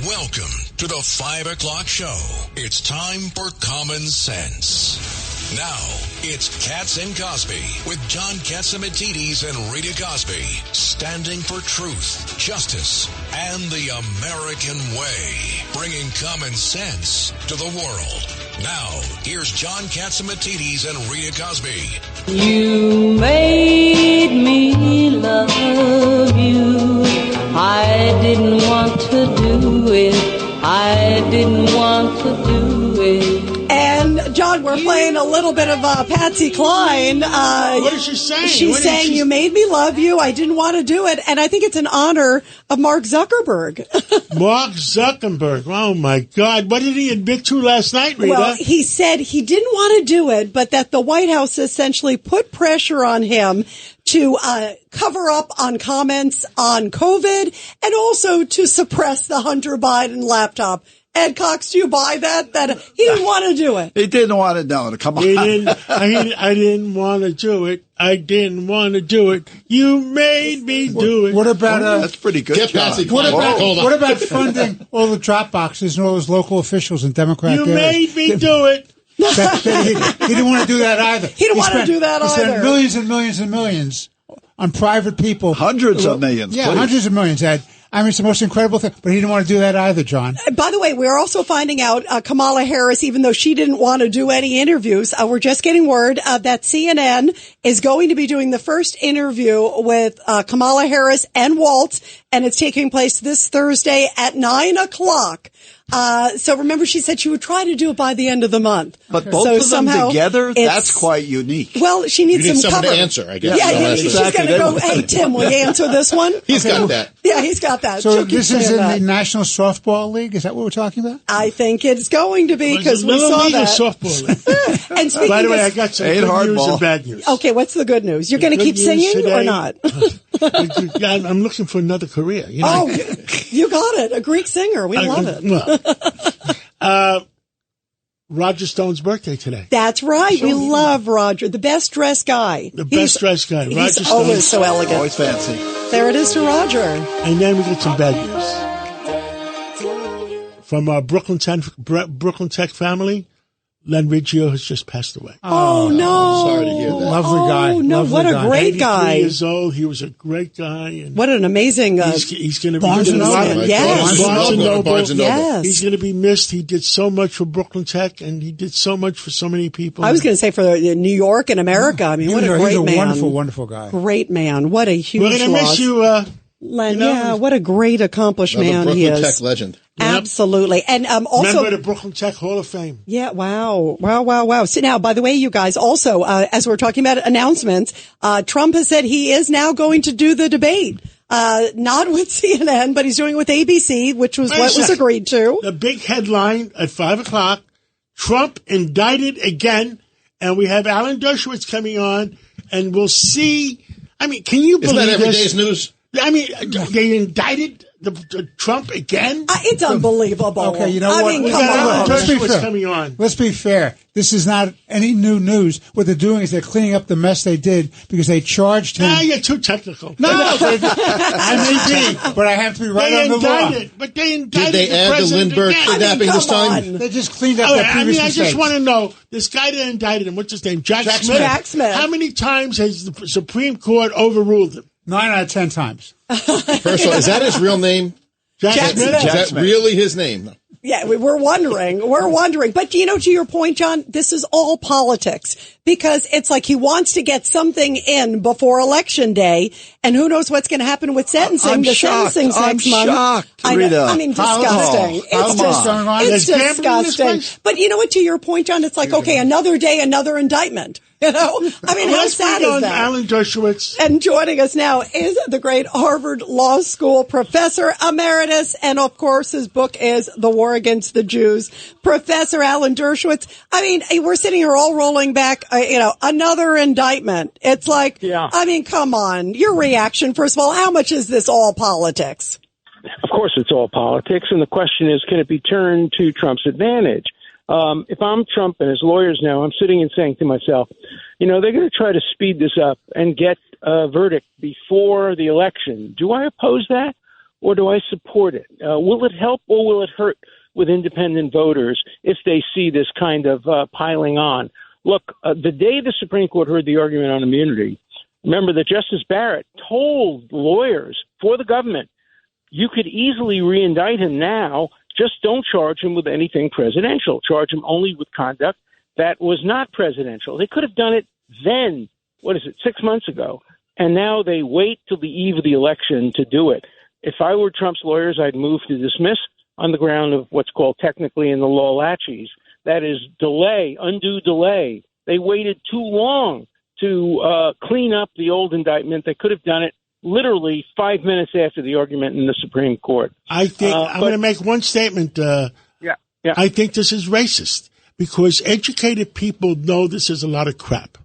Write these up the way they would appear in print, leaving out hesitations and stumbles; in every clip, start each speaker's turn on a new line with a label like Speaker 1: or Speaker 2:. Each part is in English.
Speaker 1: Welcome to the 5 o'clock show. It's time for Common Sense. Now, it's Katz and Cosby with John Catsimatidis and Rita Cosby, standing for truth, justice, and the American way, bringing common sense to the world. Now, here's John Catsimatidis and Rita Cosby.
Speaker 2: You made me love you. I didn't want to do it. I didn't want to do it.
Speaker 3: And, John, we're playing a little bit of Patsy Cline.
Speaker 4: What is she saying?
Speaker 3: She's saying, you made me love you. I didn't want to do it. And I think it's in honor of Mark Zuckerberg.
Speaker 4: Mark Zuckerberg. Oh, my God. What did he admit to last night, Rita?
Speaker 3: Well, he said he didn't want to do it, but that the White House essentially put pressure on him to cover up on comments on COVID and also to suppress the Hunter Biden laptop. Ed Cox, do you buy that? That he didn't want to do it.
Speaker 5: He didn't want to do it. Come on.
Speaker 4: I didn't want to do it. I didn't want to do it. You made me do it.
Speaker 6: What about
Speaker 5: that's pretty good.
Speaker 7: Get Patsy.
Speaker 6: what about funding all the drop boxes and all those local officials in Democrat
Speaker 4: You
Speaker 6: areas?
Speaker 4: made me do it.
Speaker 6: He didn't want to do that either.
Speaker 3: He didn't want to do that
Speaker 6: He
Speaker 3: either.
Speaker 6: spent millions and millions and millions on private people.
Speaker 5: Hundreds of millions.
Speaker 6: Yeah,
Speaker 5: please.
Speaker 6: hundreds of millions, Ed. I mean, it's the most incredible thing. But he didn't want to do that either, John.
Speaker 3: By the way, we're also finding out Kamala Harris, even though she didn't want to do any interviews, we're just getting word that CNN is going to be doing the first interview with Kamala Harris and Waltz, and it's taking place this Thursday at 9 o'clock. So remember, she said she would try to do it by the end of the month.
Speaker 5: But both of them together, that's quite unique.
Speaker 3: Well, she needs
Speaker 7: You need
Speaker 3: some
Speaker 7: someone
Speaker 3: cover.
Speaker 7: to answer, I guess.
Speaker 3: Yeah, she's going to go, hey, Tim, will you answer this one?
Speaker 7: He's got that.
Speaker 3: Yeah, he's got that.
Speaker 6: So
Speaker 3: She'll keep
Speaker 6: this is
Speaker 3: saying
Speaker 6: in
Speaker 3: that.
Speaker 6: the National Softball League? Is that what we're talking about?
Speaker 3: I think it's going to be because we
Speaker 4: Little
Speaker 3: saw
Speaker 4: League or
Speaker 3: that.
Speaker 4: softball league?
Speaker 3: And speaking
Speaker 4: By the way,
Speaker 3: of,
Speaker 4: I got some
Speaker 5: Ain't
Speaker 4: good
Speaker 5: hardball.
Speaker 4: news and bad news.
Speaker 3: okay, what's the good news? You're going to
Speaker 4: Good
Speaker 3: keep
Speaker 4: news
Speaker 3: singing or
Speaker 4: today.
Speaker 3: not?
Speaker 4: I'm looking for another career. You know?
Speaker 3: Oh, you got it. A Greek singer. We love it.
Speaker 4: Roger Stone's birthday today.
Speaker 3: That's right. We love Roger, the best dressed guy.
Speaker 4: The best dressed guy. Roger
Speaker 3: He's
Speaker 4: Stone.
Speaker 3: always so elegant.
Speaker 5: Always fancy.
Speaker 3: There it is to Roger.
Speaker 4: And then we get some bad news. From our Brooklyn Tech family, Len Riggio has just passed away.
Speaker 3: Oh, no.
Speaker 7: Sorry to hear that.
Speaker 6: Lovely guy.
Speaker 3: Oh, no.
Speaker 6: Lovely
Speaker 3: What a
Speaker 6: guy.
Speaker 3: great
Speaker 4: 83
Speaker 3: guy.
Speaker 4: years old. He was a great guy. And
Speaker 3: What an amazing
Speaker 4: he's going to be
Speaker 6: Barnes and
Speaker 4: missed.
Speaker 6: Noble.
Speaker 3: Yes.
Speaker 7: Barnes and Noble.
Speaker 3: Yes.
Speaker 4: He's going to be missed. He did so much for Brooklyn Tech, and he did so much for so many people.
Speaker 3: I was going to say for New York and America. I mean, what a great
Speaker 6: He's a
Speaker 3: man.
Speaker 6: wonderful, wonderful guy.
Speaker 3: Great man. What a huge
Speaker 4: We're going to
Speaker 3: loss.
Speaker 4: miss you,
Speaker 3: Len,
Speaker 4: you know,
Speaker 3: yeah, what a great accomplished
Speaker 7: Another
Speaker 3: man
Speaker 7: Brooklyn
Speaker 3: he is.
Speaker 7: Tech legend.
Speaker 3: Absolutely. And also,
Speaker 4: member of the Brooklyn Tech Hall of Fame.
Speaker 3: yeah, wow. So now, by the way, you guys, also, as we're talking about announcements, Trump has said he is now going to do the debate. Not with CNN, but he's doing it with ABC, which was
Speaker 4: Wait a
Speaker 3: what was
Speaker 4: second.
Speaker 3: agreed to.
Speaker 4: The big headline at 5 o'clock, Trump indicted again, and we have Alan Dershowitz coming on, and we'll see. I mean, can you
Speaker 7: Isn't
Speaker 4: believe
Speaker 7: that every
Speaker 4: this?
Speaker 7: day's news?
Speaker 4: I mean, they indicted the Trump again?
Speaker 3: It's unbelievable.
Speaker 6: Okay, you know
Speaker 3: I
Speaker 6: what?
Speaker 3: mean,
Speaker 4: We
Speaker 3: come
Speaker 4: got Alan
Speaker 3: on.
Speaker 6: Let's be
Speaker 4: Dershowitz
Speaker 6: fair.
Speaker 4: coming on.
Speaker 6: Let's be fair. This is not any new news. What they're doing is they're cleaning up the mess they did because they charged him.
Speaker 4: Now you're too technical.
Speaker 6: No, I may be, but I have to be right
Speaker 4: They
Speaker 6: on the law.
Speaker 4: indicted, but they indicted
Speaker 7: Did they
Speaker 4: the
Speaker 7: add the
Speaker 4: president
Speaker 7: Lindbergh
Speaker 4: again.
Speaker 7: kidnapping this
Speaker 3: come
Speaker 7: time?
Speaker 3: on.
Speaker 6: They just cleaned up
Speaker 4: Oh,
Speaker 6: their
Speaker 4: I
Speaker 6: previous
Speaker 4: mean, I
Speaker 6: mistakes.
Speaker 4: just want to know, this guy that indicted him, what's his name? Jack Smith.
Speaker 3: Jack Smith.
Speaker 4: How many times has the Supreme Court overruled him?
Speaker 6: 9 out of 10 times.
Speaker 7: First of all, is that his real name?
Speaker 4: Jack Smith?
Speaker 7: Is that really his name?
Speaker 3: Yeah, we're wondering. But, to your point, John, this is all politics because it's like he wants to get something in before Election Day, and who knows what's going to happen with sentencing.
Speaker 5: I'm
Speaker 3: the
Speaker 5: shocked.
Speaker 3: sentencing's
Speaker 5: I'm
Speaker 3: next month.
Speaker 5: shocked,
Speaker 3: I
Speaker 5: Rita.
Speaker 3: know. I mean, disgusting.
Speaker 6: How's this going on?
Speaker 3: It's
Speaker 4: There's gambling in this
Speaker 3: disgusting.
Speaker 4: place?
Speaker 3: But you know what? To your point, John, it's like, okay, another day, another indictment. I mean, how
Speaker 4: Let's
Speaker 3: sad
Speaker 4: bring
Speaker 3: is
Speaker 4: on
Speaker 3: that?
Speaker 4: Alan Dershowitz.
Speaker 3: And joining us now is the great Harvard Law School professor emeritus. And of course, his book is The War Against the Jews. Professor Alan Dershowitz. I mean, we're sitting here all rolling back, another indictment. It's like, I mean, come on. Your reaction, first of all, how much is this all politics?
Speaker 8: Of course, it's all politics. And the question is, can it be turned to Trump's advantage? If I'm Trump and his lawyers now, I'm sitting and saying to myself, they're going to try to speed this up and get a verdict before the election. Do I oppose that? or do I support it? Will it help or will it hurt with independent voters if they see this kind of piling on? Look, the day the Supreme Court heard the argument on immunity, remember that Justice Barrett told lawyers for the government, you could easily reindict him now, just don't charge him with anything presidential. Charge him only with conduct that was not presidential. They could have done it then, 6 months ago, and now they wait till the eve of the election to do it. If I were Trump's lawyers, I'd move to dismiss on the ground of what's called technically in the law laches. That is delay, undue delay. They waited too long to clean up the old indictment. They could have done it literally 5 minutes after the argument in the Supreme Court.
Speaker 4: I think I'm going to make one statement.
Speaker 8: Yeah.
Speaker 4: I think this is racist because educated people know this is a lot of crap.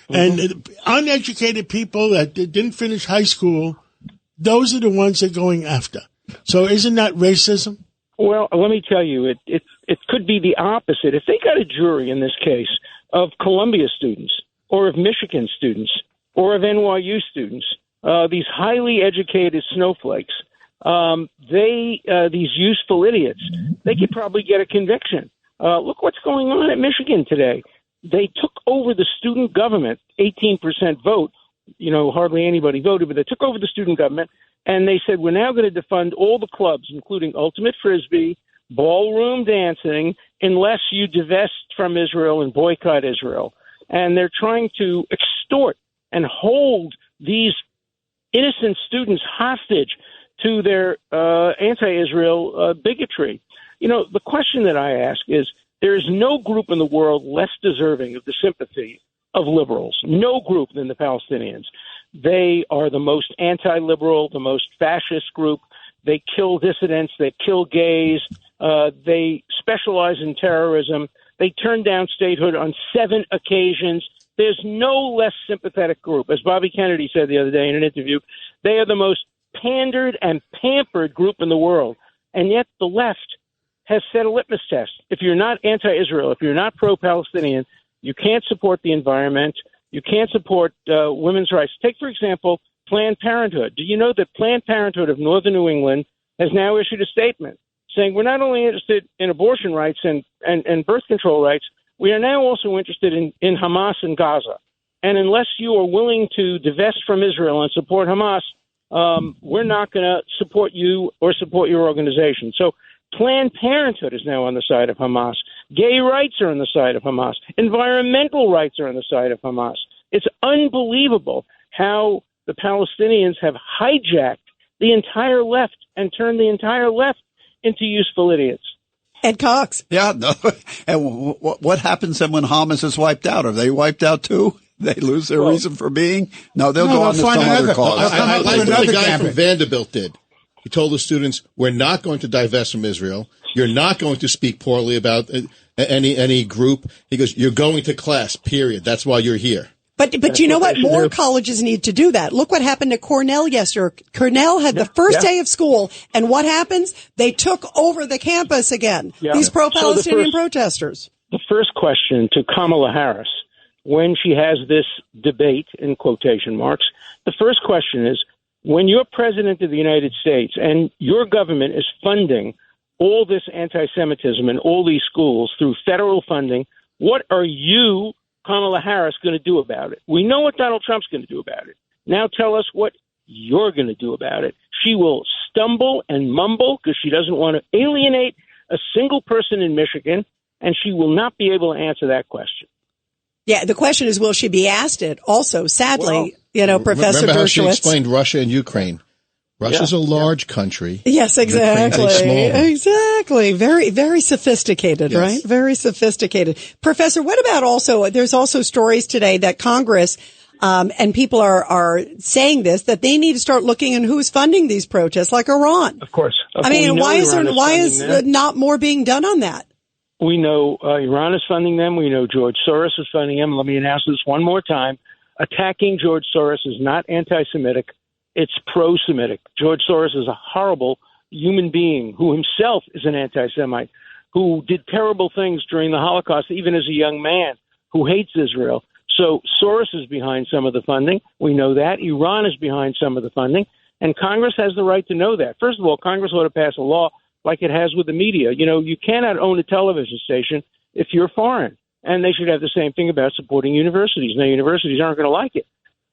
Speaker 4: Mm-hmm. And uneducated people that didn't finish high school, those are the ones they're going after. So isn't that racism?
Speaker 8: Well, let me tell you, it could be the opposite. If they got a jury in this case of Columbia students or of Michigan students or of NYU students, these highly educated snowflakes, these useful idiots, they could probably get a conviction. Look what's going on at Michigan today. They took over the student government, 18% vote. Hardly anybody voted, but they took over the student government, and they said, we're now going to defund all the clubs, including Ultimate Frisbee, ballroom dancing, unless you divest from Israel and boycott Israel. And they're trying to extort and hold these innocent students hostage to their anti-Israel bigotry. The question that I ask is, there is no group in the world less deserving of the sympathy of liberals, no group than the Palestinians. They are the most anti-liberal, the most fascist group. They kill dissidents. They kill gays. They specialize in terrorism. They turn down statehood on 7 occasions. There's no less sympathetic group. As Bobby Kennedy said the other day in an interview, they are the most pandered and pampered group in the world. And yet the left has set a litmus test. If you're not anti-Israel, if you're not pro-Palestinian, you can't support the environment. You can't support women's rights. Take, for example, Planned Parenthood. Do you know that Planned Parenthood of Northern New England has now issued a statement saying we're not only interested in abortion rights and birth control rights, we are now also interested in Hamas and Gaza. And unless you are willing to divest from Israel and support Hamas, we're not going to support you or support your organization. So Planned Parenthood is now on the side of Hamas. Gay rights are on the side of Hamas. Environmental rights are on the side of Hamas. It's unbelievable how the Palestinians have hijacked the entire left and turned the entire left into useful idiots.
Speaker 3: Ed Cox.
Speaker 5: Yeah. No. And what happens then when Hamas is wiped out? Are they wiped out too? They lose their reason for being? No, they'll go on to some other cause.
Speaker 7: I like what the guy from Vanderbilt did. He told the students, we're not going to divest from Israel. You're not going to speak poorly about any group. He goes, you're going to class, period. That's why you're here.
Speaker 3: But you know what? More colleges need to do that. Look what happened to Cornell yesterday. Cornell had the first day of school, and what happens? They took over the campus again. Yeah. These pro-Palestinian protesters.
Speaker 8: The first question to Kamala Harris, when she has this debate, in quotation marks, the first question is, when you're president of the United States and your government is funding all this anti-Semitism in all these schools through federal funding, what are you, Kamala Harris, going to do about it? We know what Donald Trump's going to do about it. Now tell us what you're going to do about it. She will stumble and mumble because she doesn't want to alienate a single person in Michigan, and she will not be able to answer that question.
Speaker 3: Yeah, the question is, will she be asked it? Also, sadly, Professor
Speaker 7: remember how
Speaker 3: Dershowitz.
Speaker 7: she explained Russia and Ukraine. Russia's a large country.
Speaker 3: Yes, exactly. Exactly. Very, very sophisticated, right? Very sophisticated. Professor, what about there's also stories today that Congress, and people are saying that they need to start looking at who's funding these protests, like Iran.
Speaker 8: Of course.
Speaker 3: I mean, why is not more being done on that?
Speaker 8: We know Iran is funding them. We know George Soros is funding them. Let me announce this one more time. Attacking George Soros is not anti-Semitic. It's pro-Semitic. George Soros is a horrible human being who himself is an anti-Semite, who did terrible things during the Holocaust, even as a young man, who hates Israel. So Soros is behind some of the funding. We know that. Iran is behind some of the funding. And Congress has the right to know that. First of all, Congress ought to pass a law like it has with the media. You know, you cannot own a television station if you're foreign. And they should have the same thing about supporting universities. Now, universities aren't going to like it.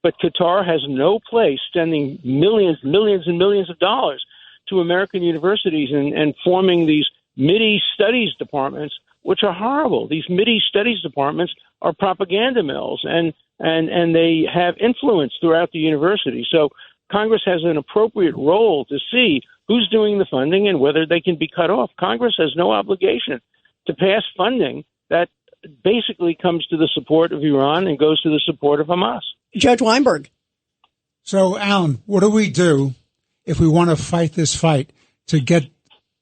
Speaker 8: But Qatar has no place sending millions and millions of dollars to American universities and forming these Mideast studies departments, which are horrible. These Mideast studies departments are propaganda mills, and they have influence throughout the university. So Congress has an appropriate role to see who's doing the funding and whether they can be cut off. Congress has no obligation to pass funding that basically comes to the support of Iran and goes to the support of Hamas.
Speaker 3: Judge Weinberg.
Speaker 6: So, Alan, what do we do if we want to fight this fight to get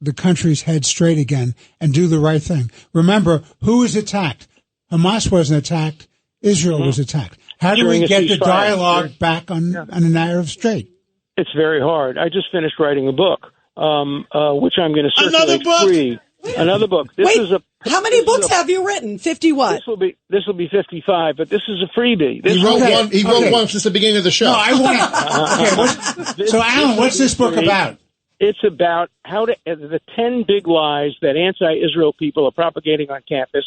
Speaker 6: the country's head straight again and do the right thing? Remember, who was attacked? Hamas wasn't attacked. Israel was attacked. How do we get the dialogue back on a narrative straight?
Speaker 8: It's very hard. I just finished writing a book, which I'm going to circulate free. Another book.
Speaker 3: How many books have you written? 50 what?
Speaker 8: This will be 55, but this is a freebie.
Speaker 7: He wrote one since the beginning of the show.
Speaker 6: No, I want to. So, Alan, what's this book about?
Speaker 8: It's about how to the 10 big lies that anti-Israel people are propagating on campus,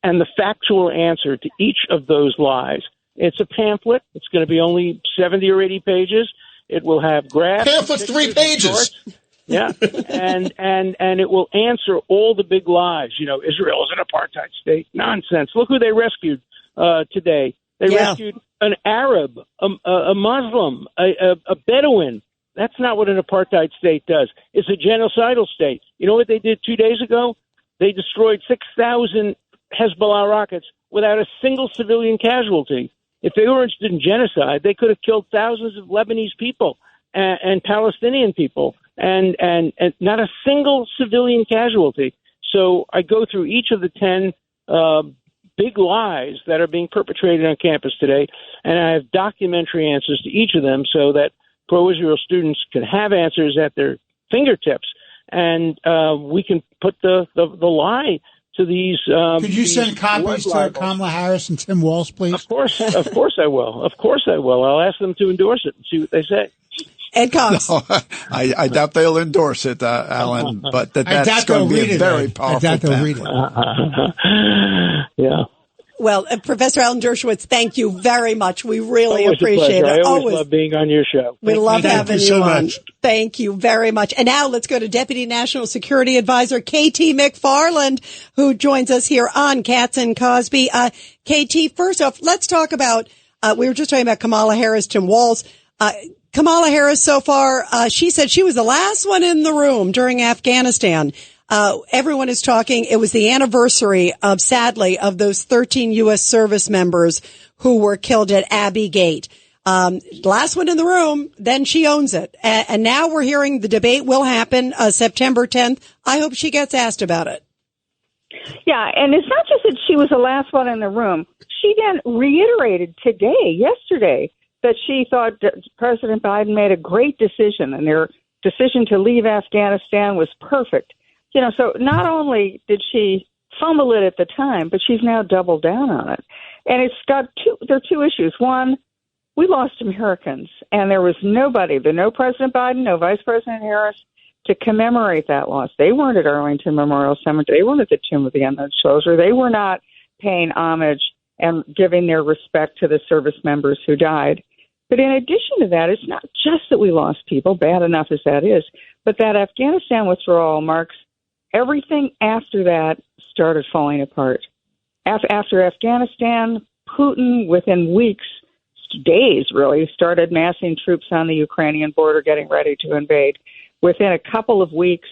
Speaker 8: and the factual answer to each of those lies. It's a pamphlet. It's going to be only 70 or 80 pages. It will have graphs.
Speaker 7: Pamphlet's 3 pages.
Speaker 8: Yeah, and it will answer all the big lies. You know, Israel is an apartheid state. Nonsense. Look who they rescued today. They rescued an Arab, a Muslim, a Bedouin. That's not what an apartheid state does. It's a genocidal state. You know what they did 2 days ago? They destroyed 6,000 Hezbollah rockets without a single civilian casualty. If they were interested in genocide, they could have killed thousands of Lebanese people and Palestinian people. And not a single civilian casualty. So I go through each of the 10 big lies that are being perpetrated on campus today, and I have documentary answers to each of them so that pro-Israel students can have answers at their fingertips, and we can put the lie to these.
Speaker 6: Could you send copies to Kamala Harris and Tim Walz, please?
Speaker 8: Of course I will. Of course I will. I'll ask them to endorse it and see what they say.
Speaker 3: Ed Cox.
Speaker 5: No, I doubt they'll endorse it, Alan, but that's going to be a very powerful.
Speaker 6: I doubt they'll read it.
Speaker 8: Yeah.
Speaker 3: Well, Professor Alan Dershowitz, thank you very much. We really
Speaker 8: always
Speaker 3: appreciate it.
Speaker 8: I always love being on your show.
Speaker 3: We love having you on.
Speaker 4: Much.
Speaker 3: Thank you very much. And now let's go to Deputy National Security Advisor KT McFarland, who joins us here on Katz and Cosby. KT, first off, let's talk about, we were just talking about Kamala Harris, Tim Walz. Kamala Harris, so far, she said she was the last one in the room during Afghanistan. Everyone is talking. It was the anniversary sadly, of those 13 U.S. service members who were killed at Abbey Gate. Last one in the room, then she owns it. And now we're hearing the debate will happen September 10th. I hope she gets asked about it.
Speaker 9: Yeah, and it's not just that she was the last one in the room. She then reiterated yesterday, that she thought President Biden made a great decision, and their decision to leave Afghanistan was perfect. You know, so not only did she fumble it at the time, but she's now doubled down on it. And there are two issues. One, we lost Americans, and there was nobody, no President Biden, no Vice President Harris, to commemorate that loss. They weren't at Arlington Memorial Cemetery. They weren't at the Tomb of the Unknown Soldier. They were not paying homage and giving their respect to the service members who died. But in addition to that, it's not just that we lost people, bad enough as that is, but that Afghanistan withdrawal marks everything after that started falling apart. After Afghanistan, Putin, within weeks, days really, started massing troops on the Ukrainian border, getting ready to invade. Within a couple of weeks,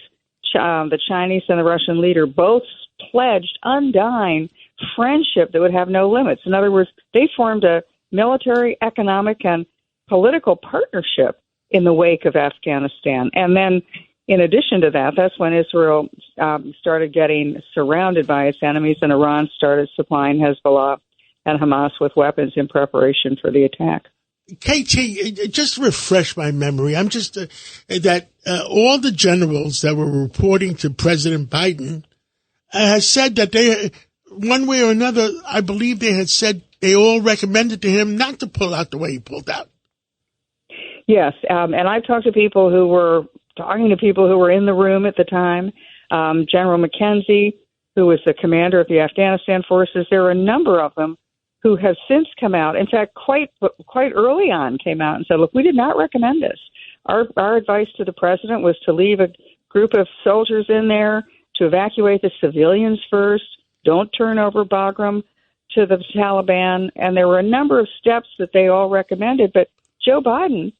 Speaker 9: the Chinese and the Russian leader both pledged undying friendship that would have no limits. In other words, they formed a military, economic, and political partnership in the wake of Afghanistan. And then, in addition to that, that's when Israel started getting surrounded by its enemies, and Iran started supplying Hezbollah and Hamas with weapons in preparation for the attack.
Speaker 4: KT, just to refresh my memory, I'm just that all the generals that were reporting to President Biden has said that they, one way or another, I believe they had said they all recommended to him not to pull out the way he pulled out.
Speaker 9: Yes, and I've talked to people who were in the room at the time. General McKenzie, who was the commander of the Afghanistan forces. There are a number of them who have since come out. In fact, quite early on came out and said, look, we did not recommend this. Our advice to the president was to leave a group of soldiers in there to evacuate the civilians first. Don't turn over Bagram to the Taliban. And there were a number of steps that they all recommended. But Joe Biden,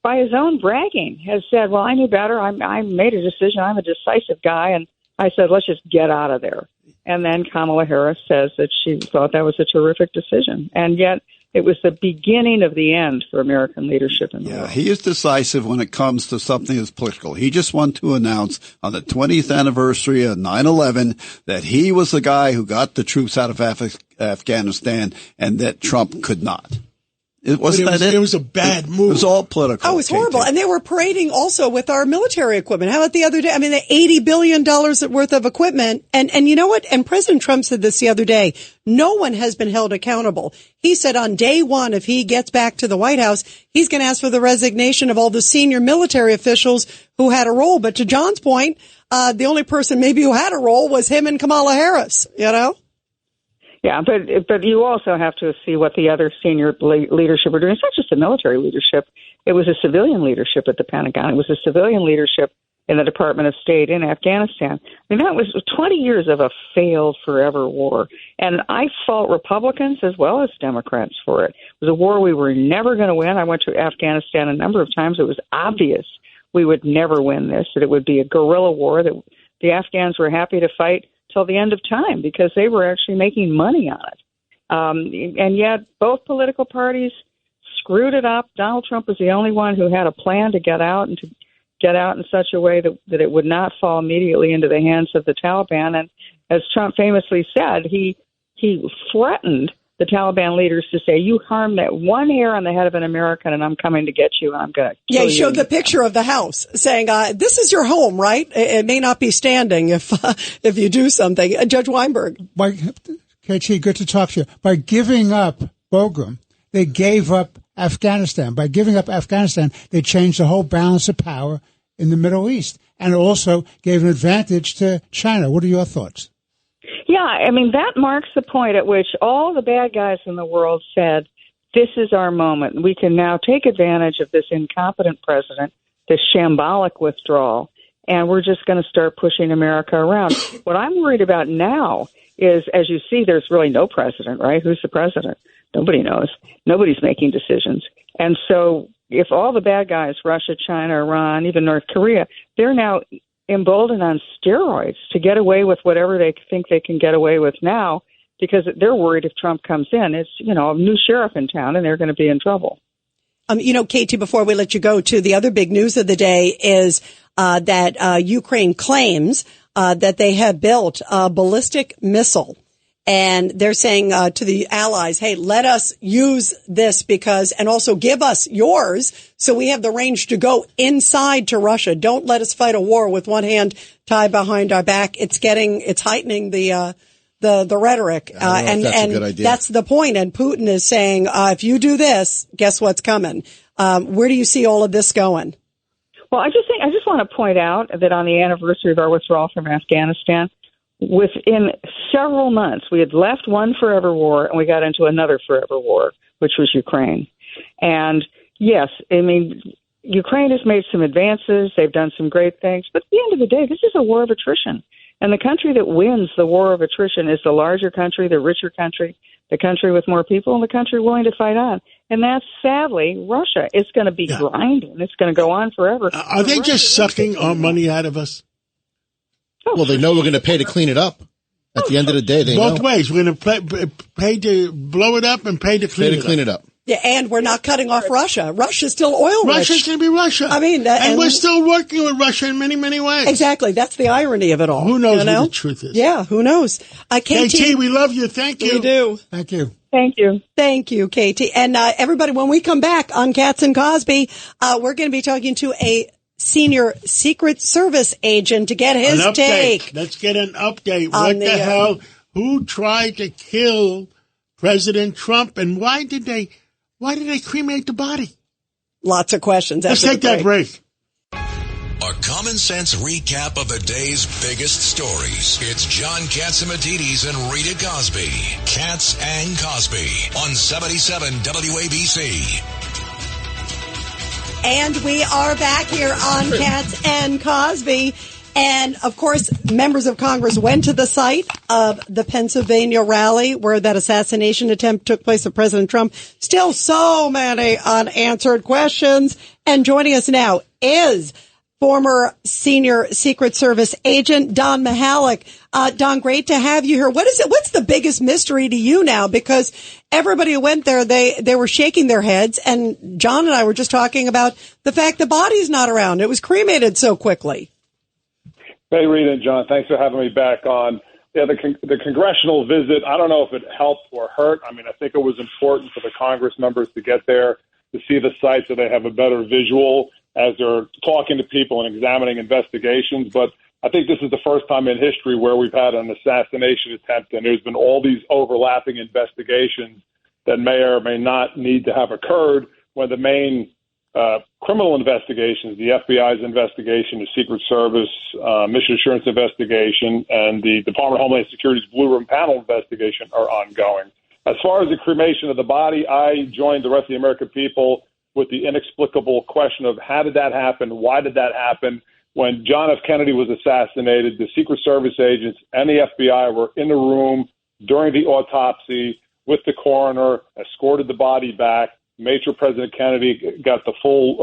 Speaker 9: by his own bragging, has said, well, I knew better. I made a decision. I'm a decisive guy. And I said, let's just get out of there. And then Kamala Harris says that she thought that was a terrific decision. And yet it was the beginning of the end for American leadership in the world.
Speaker 5: He is decisive when it comes to something that's political. He just wanted to announce on the 20th anniversary of 9/11 that he was the guy who got the troops out of Afghanistan and that Trump could not. It was
Speaker 4: a bad move.
Speaker 5: It was all political.
Speaker 3: Oh, it was horrible. And they were parading also with our military equipment. How about the other day? I mean, the $80 billion worth of equipment. And you know what? And President Trump said this the other day. No one has been held accountable. He said on day one, if he gets back to the White House, he's going to ask for the resignation of all the senior military officials who had a role. But to John's point, the only person maybe who had a role was him and Kamala Harris, you know?
Speaker 9: Yeah, but you also have to see what the other senior leadership were doing. It's not just the military leadership. It was a civilian leadership at the Pentagon. It was a civilian leadership in the Department of State in Afghanistan. I mean, that was 20 years of a failed forever war. And I fault Republicans as well as Democrats for it. It was a war we were never going to win. I went to Afghanistan a number of times. It was obvious we would never win this, that it would be a guerrilla war, that the Afghans were happy to fight till the end of time because they were actually making money on it. And yet both political parties screwed it up. Donald Trump was the only one who had a plan to get out and to get out in such a way that it would not fall immediately into the hands of the Taliban. And as Trump famously said, he threatened the Taliban leaders to say, you harm that one hair on the head of an American and I'm coming to get you and I'm going to kill you.
Speaker 3: Yeah, he showed the picture of the house saying, this is your home, right? It may not be standing if you do something. Judge Weinberg.
Speaker 6: KT, good to talk to you. By giving up Bagram, they gave up Afghanistan. By giving up Afghanistan, they changed the whole balance of power in the Middle East and also gave an advantage to China. What are your thoughts?
Speaker 9: Yeah, I mean, that marks the point at which all the bad guys in the world said, this is our moment. We can now take advantage of this incompetent president, this shambolic withdrawal, and we're just going to start pushing America around. What I'm worried about now is, as you see, there's really no president, right? Who's the president? Nobody knows. Nobody's making decisions. And so if all the bad guys, Russia, China, Iran, even North Korea, they're now emboldened on steroids to get away with whatever they think they can get away with now because they're worried if Trump comes in. It's, a new sheriff in town and they're going to be in trouble.
Speaker 3: Katie, before we let you go to the other big news of the day is that Ukraine claims that they have built a ballistic missile. And they're saying to the allies, hey, let us use this and also give us yours so we have the range to go inside to Russia. Don't let us fight a war with one hand tied behind our back. It's heightening the rhetoric. And
Speaker 7: that's a good idea.
Speaker 3: That's the point. And Putin is saying, if you do this, guess what's coming? Where do you see all of this going?
Speaker 9: Well, I just want to point out that on the anniversary of our withdrawal from Afghanistan, within several months, we had left one forever war and we got into another forever war, which was Ukraine. And yes, I mean, Ukraine has made some advances. They've done some great things. But at the end of the day, this is a war of attrition. And the country that wins the war of attrition is the larger country, the richer country, the country with more people, and the country willing to fight on. And that's, sadly, Russia. It's going to be grinding. It's going to go on forever.
Speaker 4: Are they just sucking our money out of us?
Speaker 7: Well, they know we're going to pay to clean it up. At the end of the day, they
Speaker 4: both
Speaker 7: know.
Speaker 4: ways. We're going to pay to blow it up and pay to clean it up.
Speaker 3: Yeah, and we're not cutting off Russia. Russia's still oil rich.
Speaker 4: Russia's going to be Russia.
Speaker 3: I mean,
Speaker 4: and we're still working with Russia in many, many ways.
Speaker 3: Exactly. That's the irony of it all.
Speaker 4: Who knows what the truth is?
Speaker 3: Yeah, who knows?
Speaker 4: KT, we love you. Thank you.
Speaker 3: We do.
Speaker 6: Thank you.
Speaker 9: Thank you.
Speaker 3: Thank you, KT. And everybody, when we come back on Katz and Cosby, we're going to be talking to a senior Secret Service agent to get his take.
Speaker 4: Let's get an update. What the hell? Who tried to kill President Trump, and why did they cremate the body?
Speaker 3: Lots of questions.
Speaker 4: Let's take that break.
Speaker 1: A common sense recap of the day's biggest stories. It's John Catsimatidis and Rita Cosby. Cats and Cosby on 77 WABC.
Speaker 3: And we are back here on Cats and Cosby. And, of course, members of Congress went to the site of the Pennsylvania rally where that assassination attempt took place of President Trump. Still so many unanswered questions. And joining us now is former senior Secret Service agent Don Mihalik. Don, great to have you here. What's the biggest mystery to you now? Because everybody who went there, they were shaking their heads. And John and I were just talking about the fact the body's not around. It was cremated so quickly.
Speaker 10: Hey, Rita and John, thanks for having me back on. Yeah, the congressional visit, I don't know if it helped or hurt. I mean, I think it was important for the Congress members to get there to see the site so they have a better visual as they're talking to people and examining investigations. But I think this is the first time in history where we've had an assassination attempt, and there's been all these overlapping investigations that may or may not need to have occurred when the main criminal investigations, the FBI's investigation, the Secret Service mission assurance investigation, and the Department of Homeland Security's Blue Room panel investigation are ongoing. As far as the cremation of the body, I joined the rest of the American people with the inexplicable question of how did that happen? Why did that happen? When John F. Kennedy was assassinated, the Secret Service agents and the FBI were in the room during the autopsy with the coroner, escorted the body back, made sure President Kennedy got the full,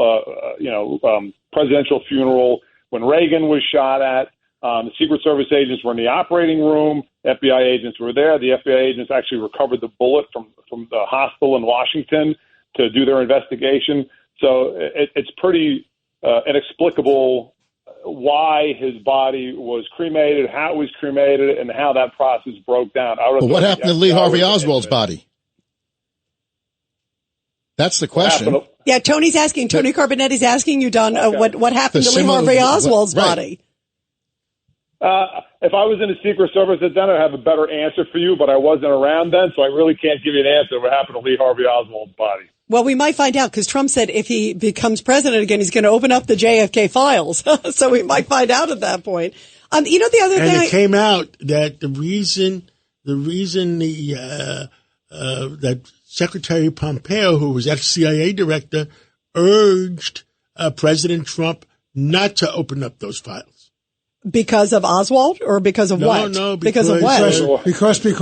Speaker 10: presidential funeral. When Reagan was shot at, the Secret Service agents were in the operating room. FBI agents were there. The FBI agents actually recovered the bullet from the hospital in Washington to do their investigation. So it's pretty inexplicable why his body was cremated, how it was cremated, and how that process broke down.
Speaker 7: But what happened to Lee Harvey Oswald's body? That's the question.
Speaker 3: Yeah, Tony Carbonetti's asking you, Don, what happened to Lee Harvey Oswald's body?
Speaker 10: If I was in the Secret Service then, I'd have a better answer for you, but I wasn't around then, so I really can't give you an answer what happened to Lee Harvey Oswald's body.
Speaker 3: Well, we might find out because Trump said if he becomes president again, he's going to open up the JFK files. So we might find out at that point. The other thing.
Speaker 4: And it came out that the reason that Secretary Pompeo, who was ex-CIA director, urged President Trump not to open up those files.
Speaker 3: Because of Oswald or because of what?
Speaker 4: No,
Speaker 3: because of what?
Speaker 4: Because.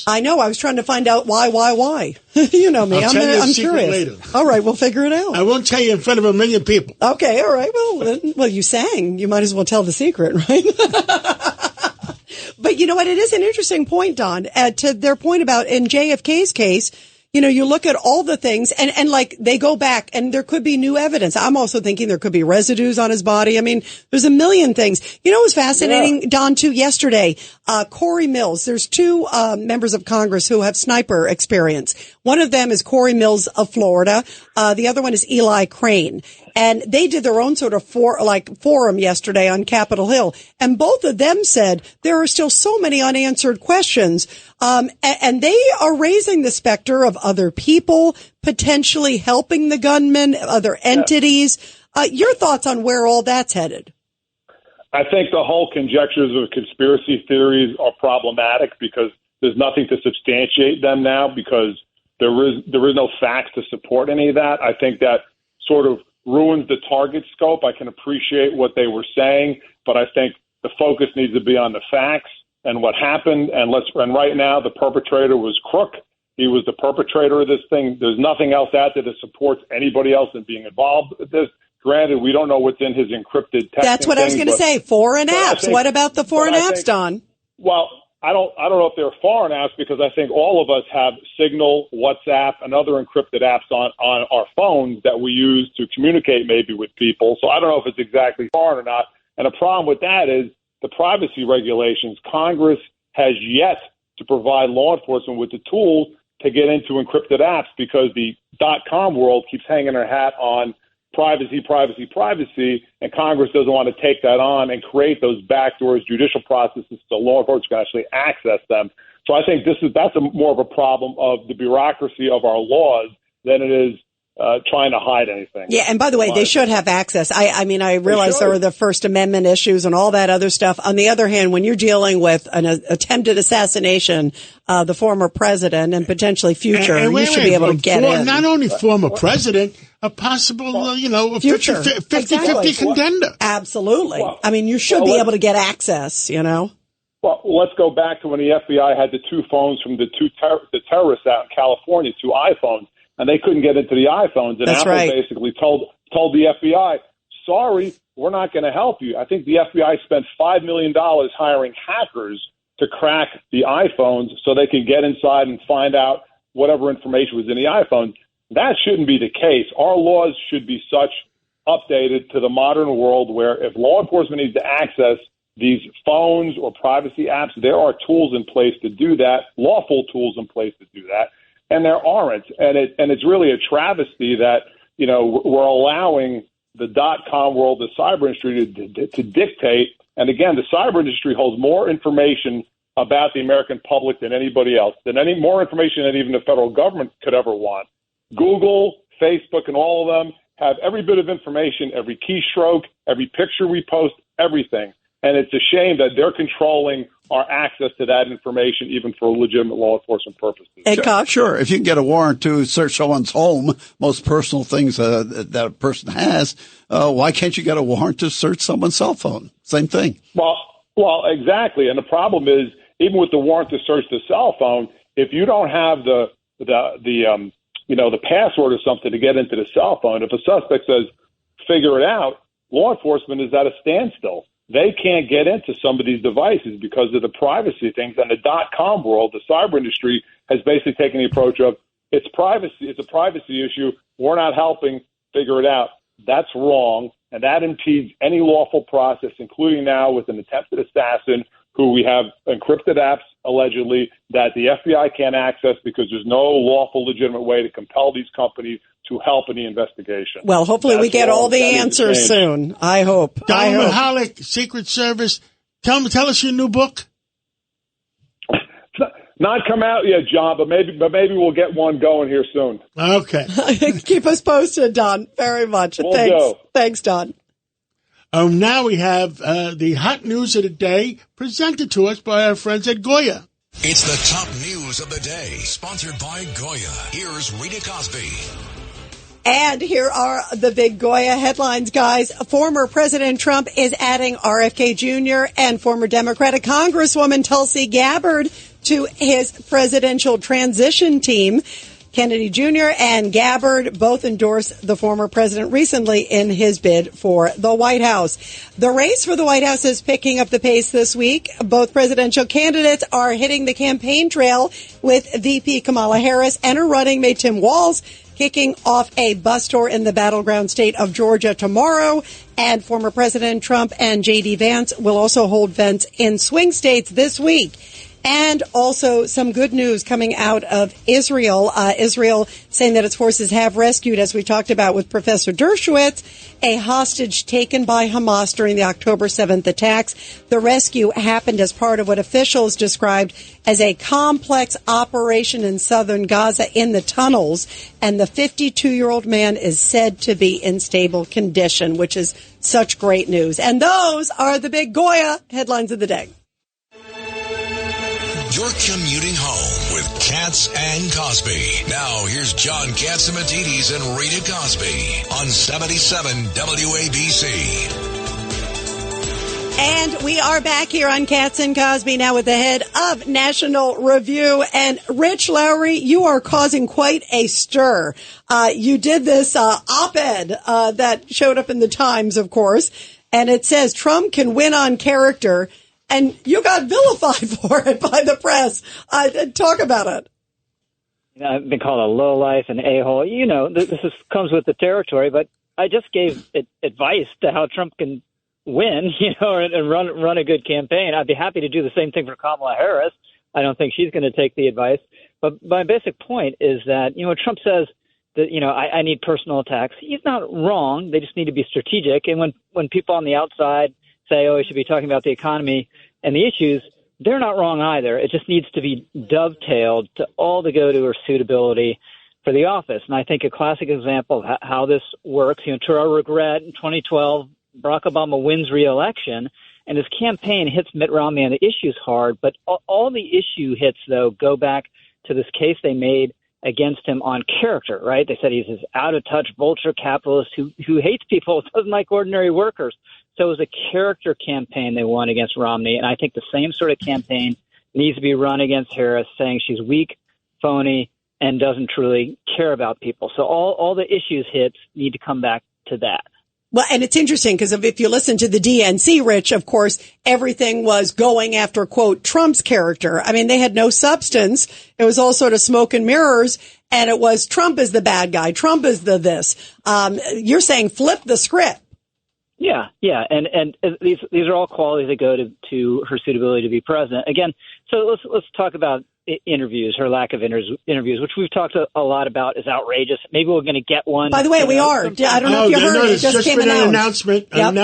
Speaker 3: I know. I was trying to find out why. You know me. I'm curious.
Speaker 4: Later.
Speaker 3: All right. We'll figure it out.
Speaker 4: I won't tell you in front of 1 million people.
Speaker 3: Okay. All right. Well, you sang. You might as well tell the secret, right? But you know what? It is an interesting point, Don, to their point about in JFK's case. You look at all the things and like they go back and there could be new evidence. I'm also thinking there could be residues on his body. I mean, there's a million things. It was fascinating, Don, too, yesterday. Corey Mills, there's two members of Congress who have sniper experience. One of them is Corey Mills of Florida. The other one is Eli Crane. And they did their own sort of forum yesterday on Capitol Hill. And both of them said there are still so many unanswered questions. And they are raising the specter of other people potentially helping the gunman, other entities. Your thoughts on where all that's headed?
Speaker 10: I think the whole conjectures of conspiracy theories are problematic because there's nothing to substantiate them now because there is no facts to support any of that. I think that sort of ruins the target scope. I can appreciate what they were saying, but I think the focus needs to be on the facts and what happened. And right now, the perpetrator was Crook. He was the perpetrator of this thing. There's nothing else out there that supports anybody else in being involved with this. Granted, we don't know what's in his encrypted text.
Speaker 3: That's what I was going to say. Foreign apps. What about the foreign apps, Don?
Speaker 10: Well, I don't know if they're foreign apps because I think all of us have Signal, WhatsApp, and other encrypted apps on our phones that we use to communicate maybe with people. So I don't know if it's exactly foreign or not. And the problem with that is the privacy regulations. Congress has yet to provide law enforcement with the tools to get into encrypted apps because the .com world keeps hanging their hat on privacy, and Congress doesn't want to take that on and create those backdoors, judicial processes so law enforcement can actually access them. So I think that's more of a problem of the bureaucracy of our laws than it is trying to hide anything.
Speaker 3: Yeah, and by the way, they should have access. I mean, I realize there are the First Amendment issues and all that other stuff. On the other hand, when you're dealing with an attempted assassination, the former president and potentially future, you should be able to get in.
Speaker 4: Not only former president, a possible, 50-50 contender.
Speaker 3: Absolutely. I mean, you should be able to get access,
Speaker 10: Well, let's go back to when the FBI had the two phones from the terrorists out in California, 2 iPhones, and they couldn't get into the iPhones. And Apple basically told the FBI, sorry, we're not going to help you. I think the FBI spent $5 million hiring hackers to crack the iPhones so they can get inside and find out whatever information was in the iPhone. That shouldn't be the case. Our laws should be updated to the modern world where if law enforcement needs to access these phones or privacy apps, there are tools in place to do that, lawful tools in place to do that, and there aren't. And it's really a travesty that, we're allowing the .com world, the cyber industry to dictate. And again, the cyber industry holds more information about the American public than anybody else, more information than even the federal government could ever want. Google, Facebook, and all of them have every bit of information, every keystroke, every picture we post, everything. And it's a shame that they're controlling our access to that information, even for legitimate law enforcement purposes.
Speaker 5: Sure. If you can get a warrant to search someone's home, most personal things that a person has, why can't you get a warrant to search someone's cell phone? Same thing.
Speaker 10: Well, exactly. And the problem is, even with the warrant to search the cell phone, if you don't have the password or something to get into the cell phone, if a suspect says, figure it out, law enforcement is at a standstill. They can't get into some of these devices because of the privacy things. And the .com world, the cyber industry, has basically taken the approach of it's privacy. It's a privacy issue. We're not helping. Figure it out. That's wrong, and that impedes any lawful process, including now with an attempted assassin who we have encrypted apps, allegedly, that the FBI can't access because there's no lawful, legitimate way to compel these companies to help in the investigation.
Speaker 3: Well, hopefully we get all the answers soon. I hope.
Speaker 4: Don Mahalik, Secret Service. Tell us your new book.
Speaker 10: Not come out yet, John, but maybe we'll get one going here soon.
Speaker 4: Okay.
Speaker 3: Keep us posted, Don. Very much. Thanks, Don.
Speaker 4: Now we have the hot news of the day presented to us by our friends at Goya.
Speaker 1: It's the top news of the day, sponsored by Goya. Here's Rita Cosby.
Speaker 3: And here are the big Goya headlines, guys. Former President Trump is adding RFK Jr. and former Democratic Congresswoman Tulsi Gabbard to his presidential transition team. Kennedy Jr. and Gabbard both endorsed the former president recently in his bid for the White House. The race for the White House is picking up the pace this week. Both presidential candidates are hitting the campaign trail, with VP Kamala Harris and her running mate Tim Walz kicking off a bus tour in the battleground state of Georgia tomorrow. And former President Trump and J.D. Vance will also hold events in swing states this week. And also some good news coming out of Israel. Israel saying that its forces have rescued, as we talked about with Professor Dershowitz, a hostage taken by Hamas during the October 7th attacks. The rescue happened as part of what officials described as a complex operation in southern Gaza in the tunnels. And the 52-year-old man is said to be in stable condition, which is such great news. And those are the big Goya headlines of the day.
Speaker 1: You're commuting home with Katz and Cosby. Now, here's John Catsimatidis and Rita Cosby on 77 WABC.
Speaker 3: And we are back here on Katz and Cosby now with the head of National Review. And Rich Lowry, you are causing quite a stir. You did this op-ed that showed up in the Times, of course, and it says Trump can win on character. And you got vilified for it by the press. Talk about it.
Speaker 11: I've been called a lowlife, an a-hole. This comes with the territory, but I just gave advice to how Trump can win, and run a good campaign. I'd be happy to do the same thing for Kamala Harris. I don't think she's going to take the advice. But my basic point is that, Trump says that, I need personal attacks. He's not wrong. They just need to be strategic. And when people on the outside say, we should be talking about the economy and the issues, they're not wrong either. It just needs to be dovetailed to all the go-to or suitability. for the office. And I think a classic example of how this works, to our regret, in 2012, Barack Obama wins re-election, and his campaign hits Mitt Romney on the issues hard. But all the issue hits, though, go back to this case they made against him on character, right? They said he's this out-of-touch vulture capitalist who hates people, doesn't like ordinary workers. So it was a character campaign they won against Romney, and I think the same sort of campaign needs to be run against Harris, saying she's weak, phony, and doesn't truly care about people. So all the issues hits need to come back to that.
Speaker 3: Well, and it's interesting because if you listen to the DNC, Rich, of course, everything was going after, quote, Trump's character. I mean, they had no substance. It was all sort of smoke and mirrors. And it was Trump is the bad guy. Trump is the this. You're saying flip the script.
Speaker 11: Yeah. And these are all qualities that go to her suitability to be president. Again, so let's talk about interviews, her lack of interviews, which we've talked a lot about, is outrageous. Maybe we're going to get one.
Speaker 3: By the way, we are. I don't know if you heard it. It just came
Speaker 4: been
Speaker 3: an
Speaker 4: announcement.
Speaker 3: Yep,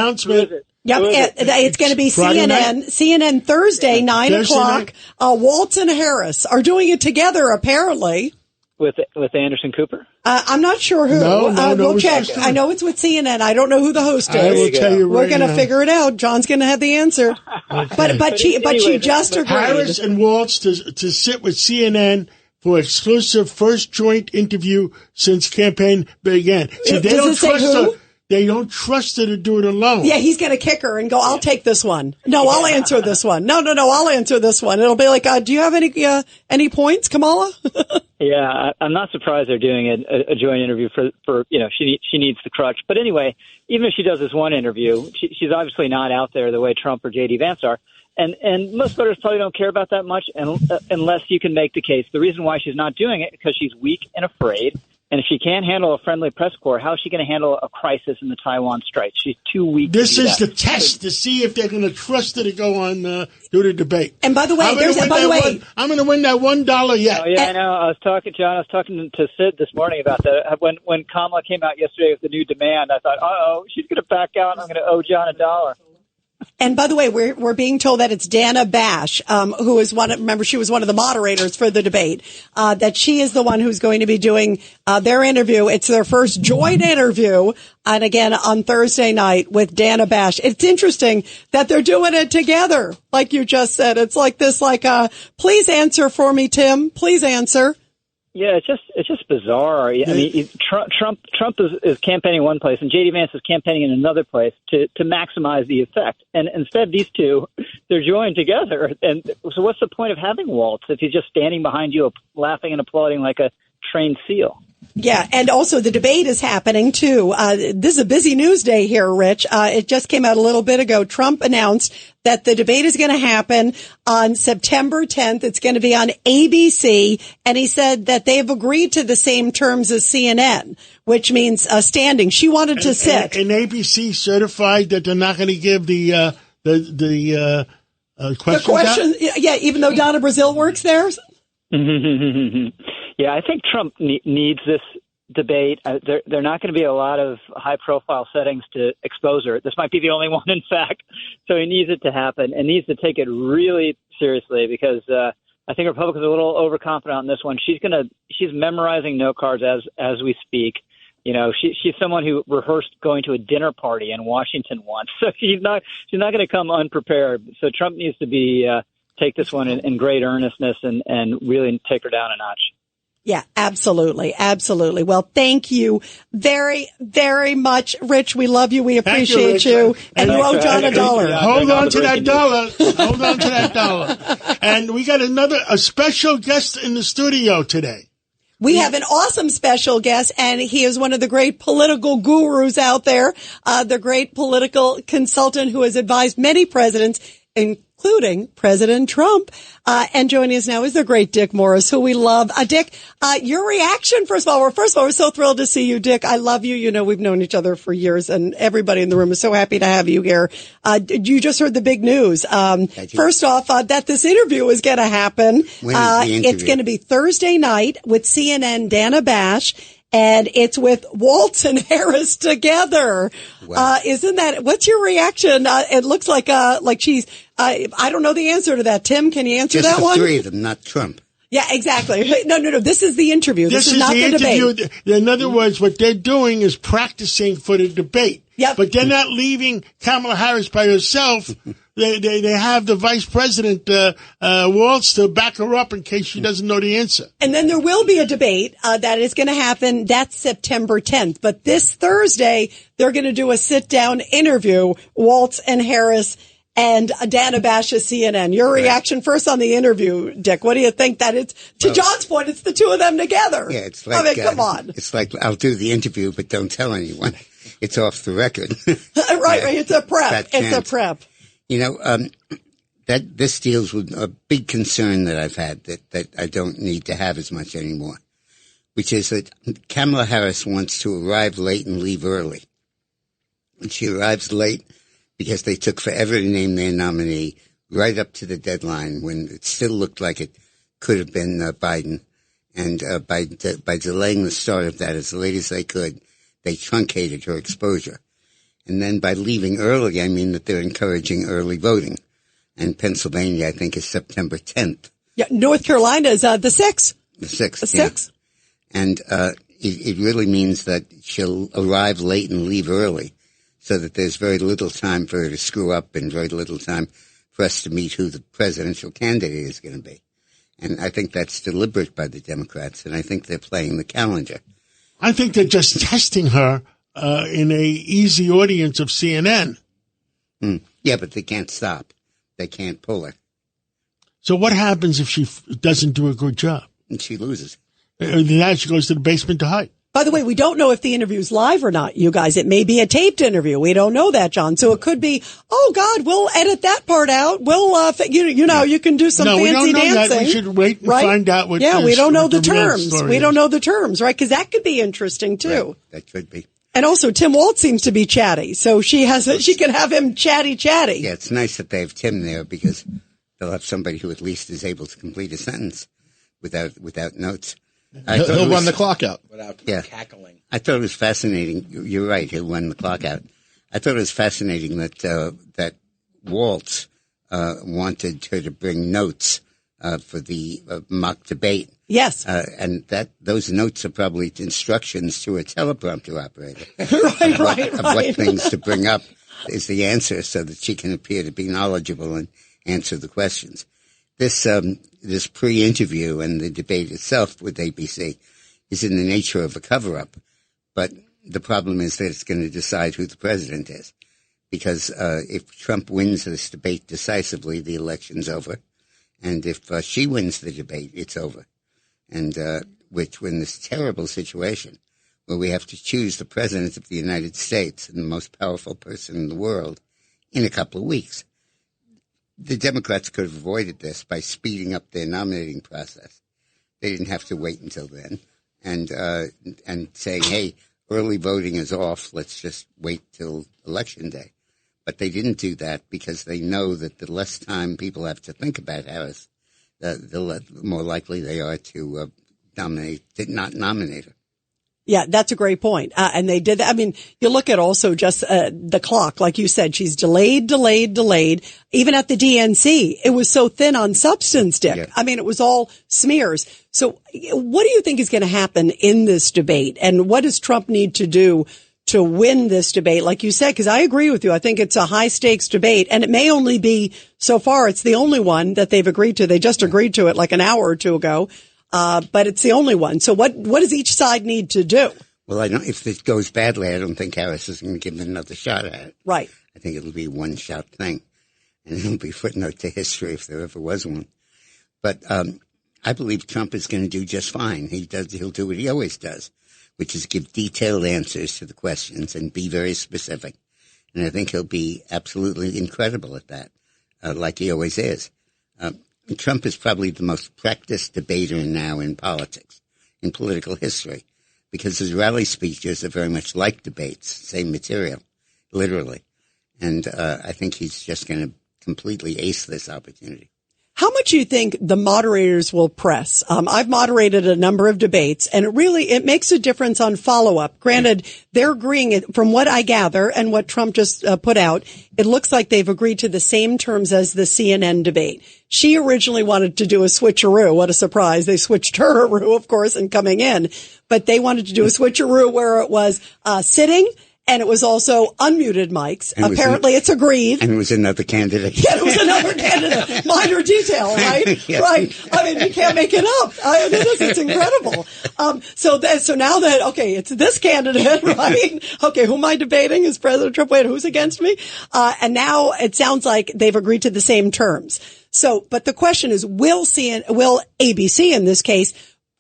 Speaker 3: it's going to be CNN Thursday, 9 o'clock. Waltz and Harris are doing it together, apparently.
Speaker 11: With Anderson Cooper?
Speaker 3: I'm not sure who.
Speaker 4: No,
Speaker 3: we'll check. I know it's with CNN. I don't know who the host is.
Speaker 4: I will tell you
Speaker 3: We're going to figure it out. John's going to have the answer. Okay. But she just agreed.
Speaker 4: Harris and Waltz to sit with CNN for exclusive first joint interview since campaign began. So they don't trust her. They don't trust her to do it alone.
Speaker 3: Yeah, he's going to kick her and go, I'll take this one. No, I'll answer this one. No, I'll answer this one. It'll be like, do you have any points, Kamala?
Speaker 11: Yeah, I'm not surprised they're doing a joint interview for she needs the crutch. But anyway, even if she does this one interview, she's obviously not out there the way Trump or J.D. Vance are. And most voters probably don't care about that much unless you can make the case. The reason why she's not doing it is because she's weak and afraid. And if she can't handle a friendly press corps, how is she going to handle a crisis in the Taiwan Strait? She's too weak.
Speaker 4: This is the test to see if they're going to trust her to go on do the debate.
Speaker 3: And by the way,
Speaker 4: I'm going to win that $1 yet.
Speaker 11: Oh, yeah, I know. I was talking to Sid this morning about that. When Kamala came out yesterday with the new demand, I thought, she's going to back out, and I'm going to owe John $1.
Speaker 3: And by the way, we're being told that it's Dana Bash, who is remember she was one of the moderators for the debate, that she is the one who's going to be doing their interview. It's their first joint interview. And again, on Thursday night with Dana Bash. It's interesting that they're doing it together. Like you just said, it's like this, please answer for me, Tim. Please answer.
Speaker 11: Yeah, it's just bizarre. I mean, Trump is campaigning one place, and J.D. Vance is campaigning in another place to maximize the effect. And instead, these two, they're joined together. And so, what's the point of having Waltz if he's just standing behind you, laughing and applauding like a trained seal?
Speaker 3: Yeah, and also the debate is happening, too. This is a busy news day here, Rich. It just came out a little bit ago. Trump announced that the debate is going to happen on September 10th. It's going to be on ABC, and he said that they've agreed to the same terms as CNN, which means standing. She wanted to sit.
Speaker 4: And ABC certified that they're not going to give the question.
Speaker 3: Yeah, even though Donna Brazile works there.
Speaker 11: Yeah, I think Trump needs this debate. There are not going to be a lot of high-profile settings to expose her. This might be the only one, in fact. So he needs it to happen and needs to take it really seriously because I think Republicans are a little overconfident on this one. She's memorizing note cards as we speak. She's someone who rehearsed going to a dinner party in Washington once, so she's not going to come unprepared. So Trump needs to take this one in great earnestness and really take her down a notch.
Speaker 3: Yeah, absolutely. Absolutely. Well, thank you very, very much, Rich. We love you. We appreciate you. And you owe John $1.
Speaker 4: Hold on to that $1. Hold on to that $1. And we got a special guest in the studio today.
Speaker 3: We have an awesome special guest, and he is one of the great political gurus out there, the great political consultant who has advised many presidents, including President Trump. And joining us now is the great Dick Morris, who we love. Dick, your reaction, first of all, we're so thrilled to see you, Dick. I love you. We've known each other for years, and everybody in the room is so happy to have you here. You just heard the big news. First off, that this interview is going to happen.
Speaker 12: When is the interview?
Speaker 3: It's going to be Thursday night with CNN Dana Bash. And it's with Waltz and Harris together. Wow. What's your reaction? It looks like she's, I don't know the answer to that. Tim, can you answer that one?
Speaker 12: Just the three of them, not Trump.
Speaker 3: Yeah, exactly. No. This is the interview. This is not the debate.
Speaker 4: In other words, what they're doing is practicing for the debate.
Speaker 3: Yep.
Speaker 4: But they're not leaving Kamala Harris by herself. They have the vice president, Waltz, to back her up in case she doesn't know the answer.
Speaker 3: And then there will be a debate that is going to happen. That's September 10th. But this Thursday, they're going to do a sit-down interview, Waltz and Harris and Dana Bash of CNN. Your reaction first on the interview, Dick. What do you think that it's, to John's point, it's the two of them together.
Speaker 12: Yeah, it's like,
Speaker 3: come on.
Speaker 12: It's like, I'll do the interview, but don't tell anyone. It's off the record.
Speaker 3: right. It's a prep. It's a prep.
Speaker 12: You know, that this deals with a big concern that I've had that I don't need to have as much anymore, which is that Kamala Harris wants to arrive late and leave early. And she arrives late because they took forever to name their nominee right up to the deadline when it still looked like it could have been Biden. And by delaying the start of that as late as they could, they truncated her exposure. And then by leaving early, I mean that they're encouraging early voting. And Pennsylvania, I think, is September 10th.
Speaker 3: Yeah, North Carolina is the 6th.
Speaker 12: The 6th.
Speaker 3: The 6th.
Speaker 12: Yeah. And it really means that she'll arrive late and leave early, so that there's very little time for her to screw up and very little time for us to meet who the presidential candidate is going to be. And I think that's deliberate by the Democrats, and I think they're playing the calendar.
Speaker 4: I think they're just testing her in a easy audience of CNN.
Speaker 12: Yeah, but they can't stop. They can't pull her.
Speaker 4: So what happens if she doesn't do a good job?
Speaker 12: And she loses.
Speaker 4: Then she goes to the basement to hide.
Speaker 3: By the way, we don't know if the interview's live or not, you guys. It may be a taped interview. We don't know that, John. So it could be, oh, God, we'll edit that part out. We'll, you can do some fancy
Speaker 4: we don't know
Speaker 3: dancing.
Speaker 4: That. We should wait and find out what
Speaker 3: we don't know the terms.
Speaker 4: We
Speaker 3: don't know the terms, right? Because that could be interesting, too.
Speaker 12: Right. That could be.
Speaker 3: And also, Tim Waltz seems to be chatty. So she can have him chatty.
Speaker 12: Yeah, it's nice that they have Tim there because they'll have somebody who at least is able to complete a sentence without notes.
Speaker 7: He'll run the clock out.
Speaker 13: Without cackling.
Speaker 12: I thought it was fascinating. You're right. He'll run the clock out. I thought it was fascinating that Waltz wanted her to bring notes for the mock debate.
Speaker 3: Yes.
Speaker 12: And those notes are probably instructions to a teleprompter operator.
Speaker 3: Right.
Speaker 12: What things to bring up is the answer so that she can appear to be knowledgeable and answer the questions. This pre-interview and the debate itself with ABC is in the nature of a cover-up. But the problem is that it's going to decide who the president is. Because if Trump wins this debate decisively, the election's over. And if she wins the debate, it's over. And we're in this terrible situation where we have to choose the president of the United States and the most powerful person in the world in a couple of weeks. The Democrats could have avoided this by speeding up their nominating process. They didn't have to wait until then and saying, hey, early voting is off. Let's just wait till Election Day. But they didn't do that because they know that the less time people have to think about Harris, the more likely they are to not nominate her.
Speaker 3: Yeah, that's a great point. And they did that. I mean, you look at also just the clock, like you said, she's delayed. Even at the DNC, it was so thin on substance, Dick. Yeah. I mean, it was all smears. So what do you think is going to happen in this debate? And what does Trump need to do to win this debate? Like you said, because I agree with you. I think it's a high stakes debate, and it may only be, so far, it's the only one that they've agreed to. They just agreed to it like an hour or two ago. But it's the only one. So what does each side need to do?
Speaker 12: Well, if it goes badly, I don't think Harris is going to give him another shot at it.
Speaker 3: Right.
Speaker 12: I think it'll be a one-shot thing. And it'll be footnote to history if there ever was one. But I believe Trump is going to do just fine. He'll do what he always does, which is give detailed answers to the questions and be very specific. And I think he'll be absolutely incredible at that, like he always is. Trump is probably the most practiced debater now in politics, in political history, because his rally speeches are very much like debates, same material, literally. And I think he's just going to completely ace this opportunity.
Speaker 3: how much do you think the moderators will press? I've moderated a number of debates, and it makes a difference on follow-up. Granted, they're agreeing, from what I gather and what Trump just put out, it looks like they've agreed to the same terms as the CNN debate. She originally wanted to do a switcheroo. What a surprise. They switched her, of course, in coming in. But they wanted to do a switcheroo where it was sitting, and it was also unmuted mics. And apparently it's agreed.
Speaker 12: And it was another candidate.
Speaker 3: Yeah, it was another candidate. Minor detail, right?
Speaker 12: Yes.
Speaker 3: Right. I mean, you can't make it up. It's incredible. So now that, okay, it's this candidate, right? Okay, who am I debating? Is President Trump? Wait, who's against me? And now it sounds like they've agreed to the same terms. So, but the question is, will ABC in this case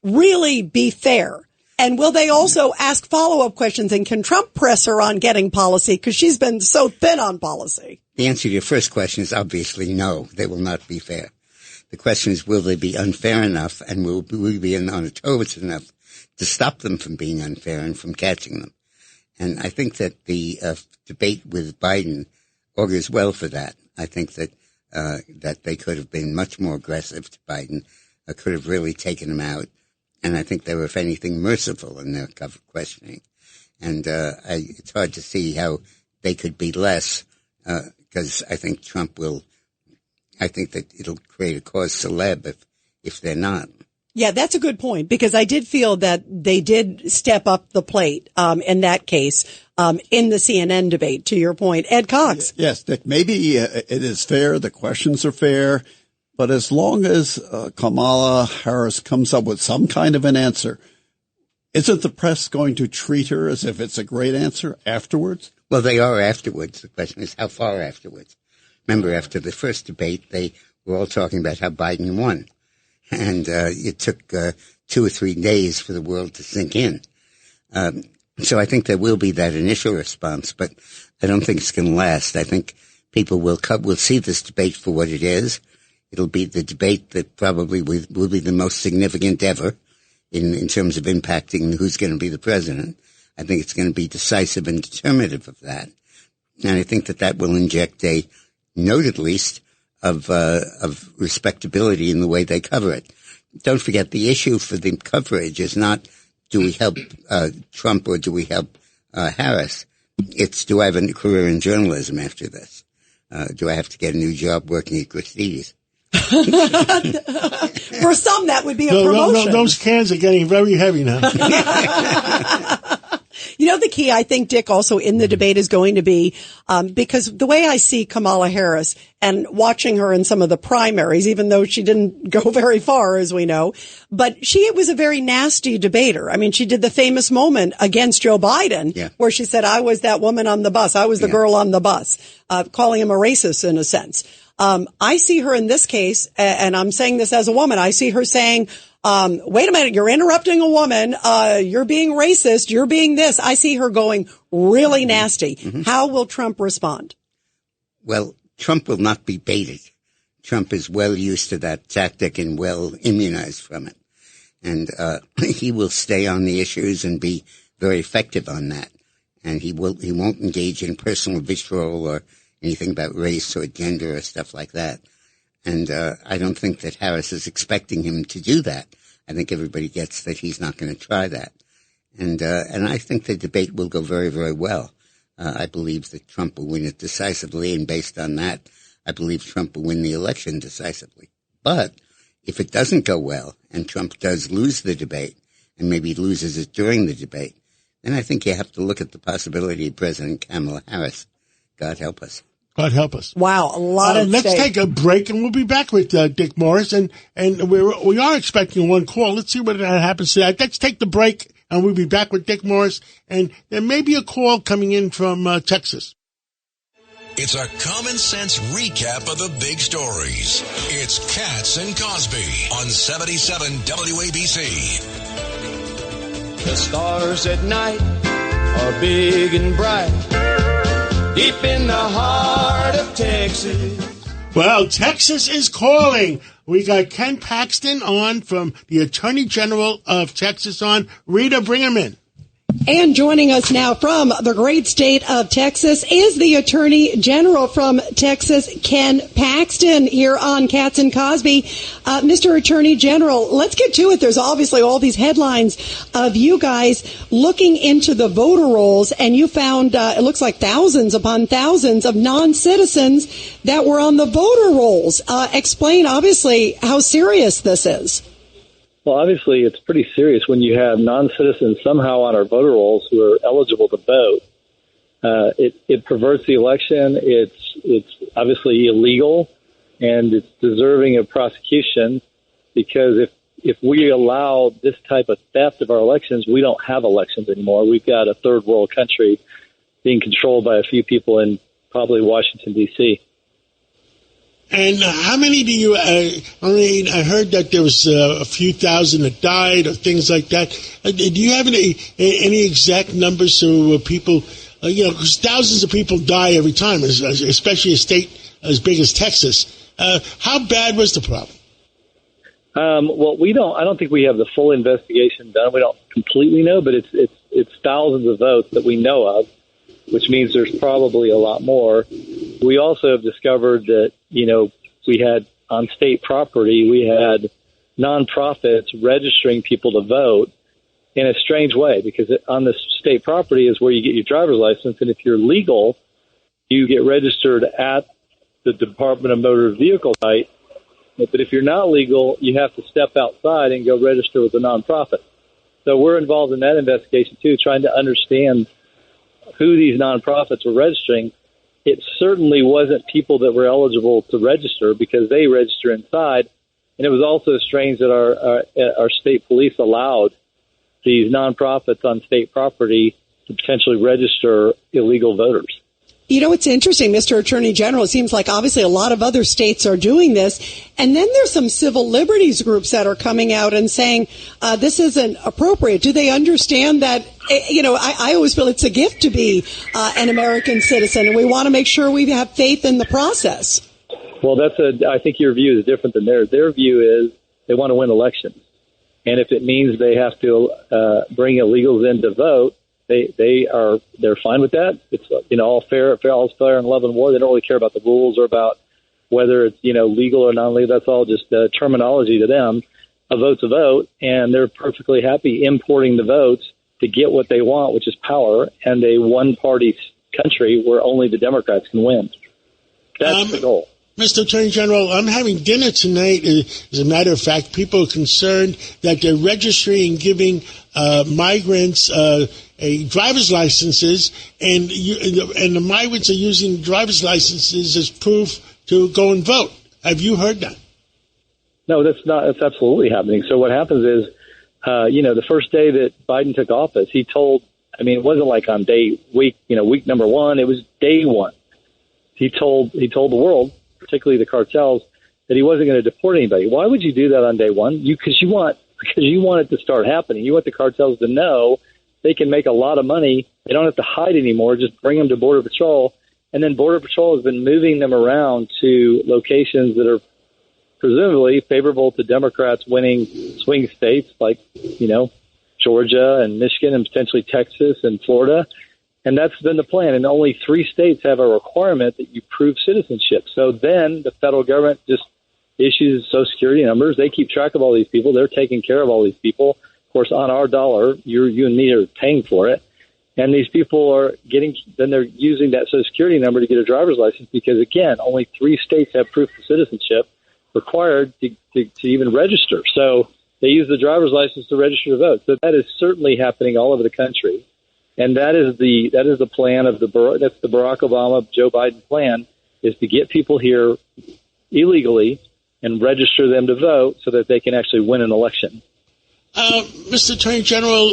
Speaker 3: really be fair? And will they also ask follow-up questions? And can Trump press her on getting policy? Because she's been so thin on policy.
Speaker 12: The answer to your first question is obviously no, they will not be fair. The question is, will they be unfair enough, and will we be on our toes enough to stop them from being unfair and from catching them? And I think that the debate with Biden augurs well for that. I think that they could have been much more aggressive to Biden, could have really taken him out. And I think they were, if anything, merciful in their questioning. And it's hard to see how they could be less, because I think I think that it'll create a cause celeb if they're not.
Speaker 3: Yeah, that's a good point, because I did feel that they did step up the plate in that case in the CNN debate, to your point. Ed Cox.
Speaker 5: Yes, Dick, maybe it is fair. The questions are fair. But as long as Kamala Harris comes up with some kind of an answer, isn't the press going to treat her as if it's a great answer afterwards?
Speaker 12: Well, they are afterwards. The question is, how far afterwards? Remember, after the first debate, they were all talking about how Biden won. And it took 2 or 3 days for the world to sink in. So I think there will be that initial response, but I don't think it's going to last. I think people will see this debate for what it is. It'll be the debate that probably will be the most significant ever in terms of impacting who's going to be the president. I think it's going to be decisive and determinative of that. And I think that will inject a note, at least, of respectability in the way they cover it. Don't forget, the issue for the coverage is not, do we help Trump or do we help Harris? It's, do I have a career in journalism after this? Do I have to get a new job working at Christie's?
Speaker 3: For some, that would be a promotion.
Speaker 4: No, those cans are getting very heavy now.
Speaker 3: You know, the key, I think, Dick, also in the debate is going to be, because the way I see Kamala Harris and watching her in some of the primaries, even though she didn't go very far, as we know, but she was a very nasty debater. I mean, she did the famous moment against Joe Biden, where she said, I was that woman on the bus. I was the girl on the bus, calling him a racist in a sense. I see her in this case, and I'm saying this as a woman, I see her saying, wait a minute, you're interrupting a woman, you're being racist, you're being this. I see her going really nasty. Mm-hmm. How will Trump respond?
Speaker 12: Well, Trump will not be baited. Trump is well used to that tactic and well immunized from it. And he will stay on the issues and be very effective on that. And he won't engage in personal vitriol or anything about race or gender or stuff like that. And I don't think that Harris is expecting him to do that. I think everybody gets that he's not going to try that. And I think the debate will go very, very well. I believe that Trump will win it decisively, and based on that, I believe Trump will win the election decisively. But if it doesn't go well, and Trump does lose the debate, and maybe loses it during the debate, then I think you have to look at the possibility of President Kamala Harris. God help us.
Speaker 4: God help us.
Speaker 3: Wow, a lot of
Speaker 4: Let's take a break, and we'll be back with Dick Morris. And we are expecting one call. Let's see what happens to that. Let's take the break, and we'll be back with Dick Morris. And there may be a call coming in from Texas.
Speaker 1: It's a common sense recap of the big stories. It's Katz and Cosby on 77 WABC.
Speaker 13: The stars at night are big and bright, deep in the heart of Texas.
Speaker 4: Well, Texas is calling. We got Ken Paxton on from the Attorney General of Texas on. Rita, bring him in.
Speaker 3: And joining us now from the great state of Texas is the Attorney General from Texas, Ken Paxton, here on Katz and Cosby. Mr. Attorney General, let's get to it. There's obviously all these headlines of you guys looking into the voter rolls, and you found, it looks like thousands upon thousands of non-citizens that were on the voter rolls. Explain, obviously, how serious this is.
Speaker 14: Well, obviously, it's pretty serious when you have non-citizens somehow on our voter rolls who are eligible to vote. It perverts the election. It's obviously illegal, and it's deserving of prosecution, because if we allow this type of theft of our elections, we don't have elections anymore. We've got a third world country being controlled by a few people in probably Washington, D.C.
Speaker 4: And how many do you, I heard that there was a few thousand that died or things like that. Do you have any exact numbers so people, because thousands of people die every time, especially a state as big as Texas. How bad was the problem?
Speaker 14: Well, I don't think we have the full investigation done. We don't completely know, but it's thousands of votes that we know of, which means there's probably a lot more. We also have discovered that, we had on state property, we had nonprofits registering people to vote in a strange way, because on the state property is where you get your driver's license. And if you're legal, you get registered at the Department of Motor Vehicle site. But if you're not legal, you have to step outside and go register with a nonprofit. So we're involved in that investigation, too, trying to understand who these nonprofits were registering. It certainly wasn't people that were eligible to register, because they register inside. And it was also strange that our state police allowed these nonprofits on state property to potentially register illegal voters.
Speaker 3: It's interesting, Mr. Attorney General. It seems like obviously a lot of other states are doing this. And then there's some civil liberties groups that are coming out and saying this isn't appropriate. Do they understand that, I always feel it's a gift to be an American citizen, and we want to make sure we have faith in the process.
Speaker 14: Well, I think your view is different than theirs. Their view is they want to win elections. And if it means they have to bring illegals in to vote, they're fine with that. It's all fair, all's fair in love and war. They don't really care about the rules or about whether it's legal or non-legal. That's all just terminology to them. A vote's a vote, and they're perfectly happy importing the votes to get what they want, which is power, and a one-party country where only the Democrats can win. That's the goal.
Speaker 4: Mr. Attorney General, I'm having dinner tonight. As a matter of fact, people are concerned that they're registering and giving migrants driver's licenses, and the migrants are using driver's licenses as proof to go and vote. Have you heard that?
Speaker 14: No, that's not. That's absolutely happening. So what happens is, the first day that Biden took office, he told. It wasn't like on week number one. It was day one. He told the world, particularly the cartels, that he wasn't going to deport anybody. Why would you do that on day one? Because you want it to start happening. You want the cartels to know they can make a lot of money. They don't have to hide anymore. Just bring them to Border Patrol. And then Border Patrol has been moving them around to locations that are presumably favorable to Democrats winning swing states like, Georgia and Michigan and potentially Texas and Florida. And that's been the plan. And only 3 states have a requirement that you prove citizenship. So then the federal government just issues Social Security numbers. They keep track of all these people. They're taking care of all these people. Of course, on our dollar, you and me are paying for it. And these people are they're using that Social Security number to get a driver's license because, again, only 3 states have proof of citizenship required to even register. So they use the driver's license to register to vote. So that is certainly happening all over the country. And that is the plan of that's the Barack Obama, Joe Biden plan, is to get people here illegally and register them to vote so that they can actually win an election.
Speaker 4: Mr. Attorney General,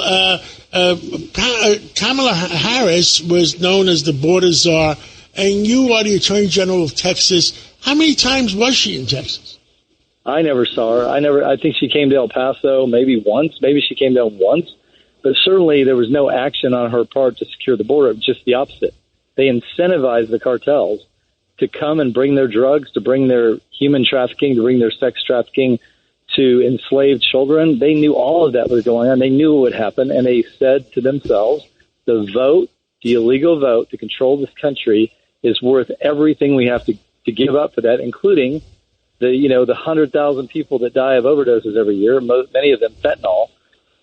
Speaker 4: Kamala Harris was known as the border czar, and you are the Attorney General of Texas. How many times was she in Texas?
Speaker 14: I never saw her. I think she came to El Paso maybe once. Maybe she came down once. But certainly there was no action on her part to secure the border, just the opposite. They incentivized the cartels to come and bring their drugs, to bring their human trafficking, to bring their sex trafficking to enslave children. They knew all of that was going on. They knew what would happen, and they said to themselves, the illegal vote to control this country is worth everything we have to give up for that, including the 100,000 people that die of overdoses every year, many of them fentanyl.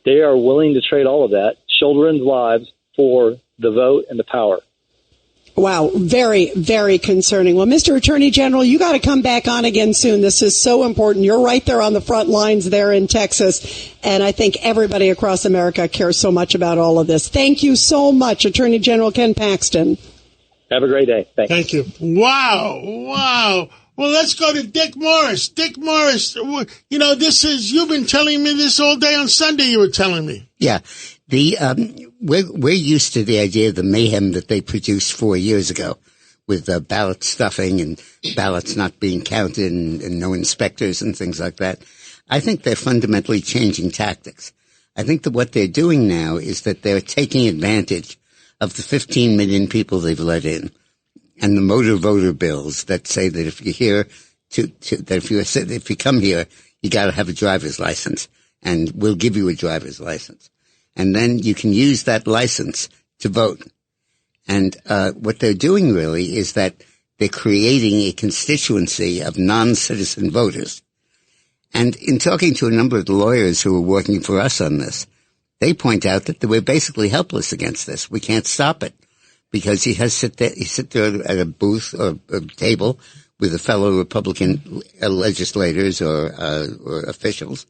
Speaker 14: They are willing to trade all of that, children's lives, for the vote and the power.
Speaker 3: Wow, very, very concerning. Well, Mr. Attorney General, you got to come back on again soon. This is so important. You're right there on the front lines there in Texas, and I think everybody across America cares so much about all of this. Thank you so much, Attorney General Ken Paxton.
Speaker 14: Have a great day. Thanks.
Speaker 4: Thank you. Wow. Well, let's go to Dick Morris. Dick Morris, you've been telling me this all day on Sunday, you were telling me.
Speaker 12: Yeah. We're used to the idea of the mayhem that they produced 4 years ago with ballot stuffing and ballots not being counted and no inspectors and things like that. I think they're fundamentally changing tactics. I think that what they're doing now is that they're taking advantage of the 15 million people they've let in and the motor voter bills that say that if you're here if you come here, you got to have a driver's license, and we'll give you a driver's license. And then you can use that license to vote. And what they're doing really is that they're creating a constituency of non-citizen voters. And in talking to a number of the lawyers who are working for us on this, they point out that we're basically helpless against this. We can't stop it because he sit there at a booth or a table with a fellow Republican legislators or officials,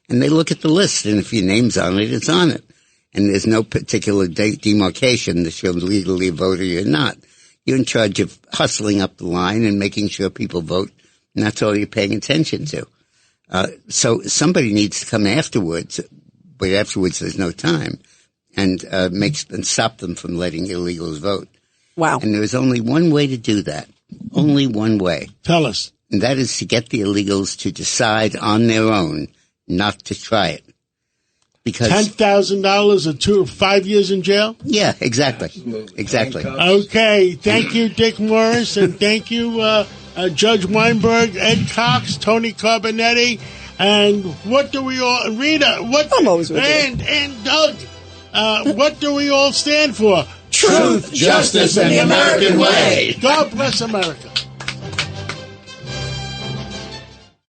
Speaker 12: and they look at the list, and if your name's on it, it's on it. And there's no particular demarcation that you're legally a voter or you're not. You're in charge of hustling up the line and making sure people vote, and that's all you're paying attention to. So somebody needs to come afterwards, but afterwards there's no time, and stop them from letting illegals vote.
Speaker 3: Wow.
Speaker 12: And there is only one way to do that. Only one way.
Speaker 4: Tell us.
Speaker 12: And that is to get the illegals to decide on their own not to try it. Because
Speaker 4: $10,000 or 5 years in jail?
Speaker 12: Yeah, exactly. Exactly.
Speaker 4: Okay. Thank you, Dick Morris, and thank you, Judge Weinberg, Ed Cox, Tony Carbonetti, and Rita, and Doug, what do we all stand for?
Speaker 7: Truth, justice, and the American way.
Speaker 4: God bless America.